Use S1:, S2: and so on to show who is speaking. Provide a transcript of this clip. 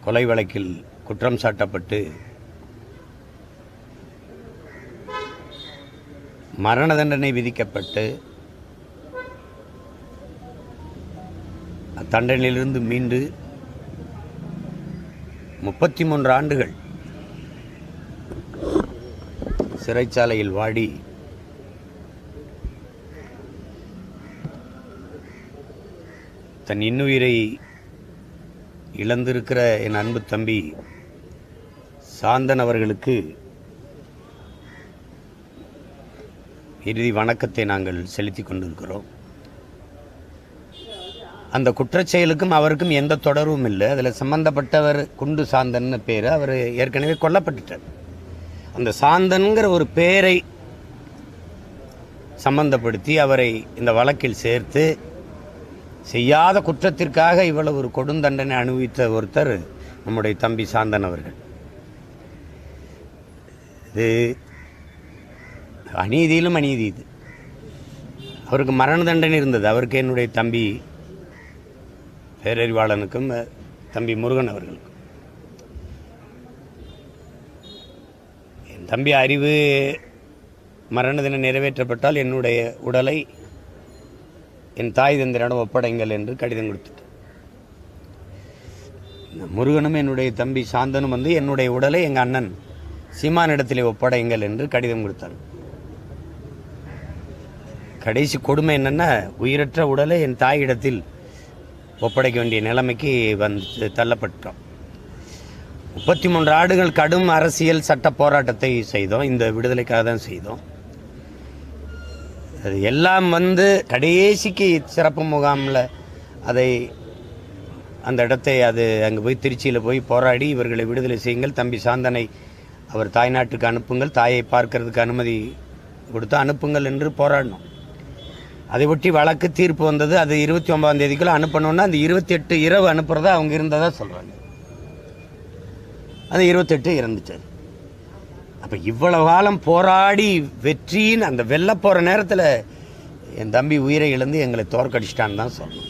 S1: கொலை வழக்கில் குற்றம் சாட்டப்பட்டு மரண தண்டனை விதிக்கப்பட்டு அத்தண்டனையிலிருந்து மீண்டு 33 ஆண்டுகள் சிறைச்சாலையில் வாடி தன் இன்னுயிரை இழந்திருக்கிற என் அன்பு தம்பி சாந்தன் அவர்களுக்கு இறுதி வணக்கத்தை நாங்கள் செலுத்திக் கொண்டிருக்கிறோம். அந்த குற்றச்செயலுக்கும் அவருக்கும் எந்த தொடர்பும் இல்லை. அதில் சம்பந்தப்பட்டவர் குண்டு சாந்தன் பேர். அவர் ஏற்கனவே கொல்லப்பட்டுட்டார். அந்த சாந்தன்கிற ஒரு பேரை சம்பந்தப்படுத்தி அவரை இந்த வழக்கில் சேர்த்து செய்யாத குற்றத்திற்காக இவ்வளவு ஒரு கொடுந்தண்டனை அனுபவித்த ஒருத்தர் நம்முடைய தம்பி சாந்தன் அவர்கள். இது அநீதியிலும் அநீதி. இது அவருக்கு மரண தண்டனை இருந்தது. அவருக்கு என்னுடைய தம்பி பேரறிவாளனுக்கும் தம்பி முருகன் அவர்களுக்கும். என் தம்பி அறிவு மரண தினம் நிறைவேற்றப்பட்டால் என்னுடைய உடலை என் தாய் தந்தையிடம் ஒப்படைங்கள் என்று கடிதம் கொடுத்துட்டேன். முருகனும் என்னுடைய தம்பி சாந்தனும் வந்து என்னுடைய உடலை எங்கள் அண்ணன் சீமானிடத்திலே ஒப்படைங்கள் என்று கடிதம் கொடுத்தார். கடைசி கொடுமை என்னென்னா, உயிரற்ற உடலை என் தாயிடத்தில் ஒப்படைக்க வேண்டிய நிலைமைக்கு வந்து தள்ளப்பட்டோம். 33 ஆண்டுகள் கடும் அரசியல் சட்ட போராட்டத்தை செய்தோம். இந்த விடுதலைக்காக தான் செய்தோம். அது எல்லாம் வந்து கடைசிக்கு சிறப்பு முகாமில் அந்த இடத்தை அங்கே போய் திருச்சியில் போய் போராடி இவர்களை விடுதலை செய்யுங்கள், தம்பி சாந்தனை அவர் தாய்நாட்டுக்கு அனுப்புங்கள், தாயை பார்க்கறதுக்கு அனுமதி கொடுத்து அனுப்புங்கள் என்று போராடினோம். அதை ஒட்டி வழக்கு தீர்ப்பு வந்தது. அது 29ஆம் தேதிக்குள்ளே அனுப்பணும்னா அந்த 28 இரவு அனுப்புறதா அவங்க இருந்ததா சொல்கிறாங்க. அது 28 இறந்துட்டார். அப்போ இவ்வளவு காலம் போராடி வெற்றின்னு அந்த வெல்ல போகிற நேரத்தில் என் தம்பி உயிரை இழந்து எங்களை தோற்கடிச்சிட்டான்னு தான் சொல்லணும்.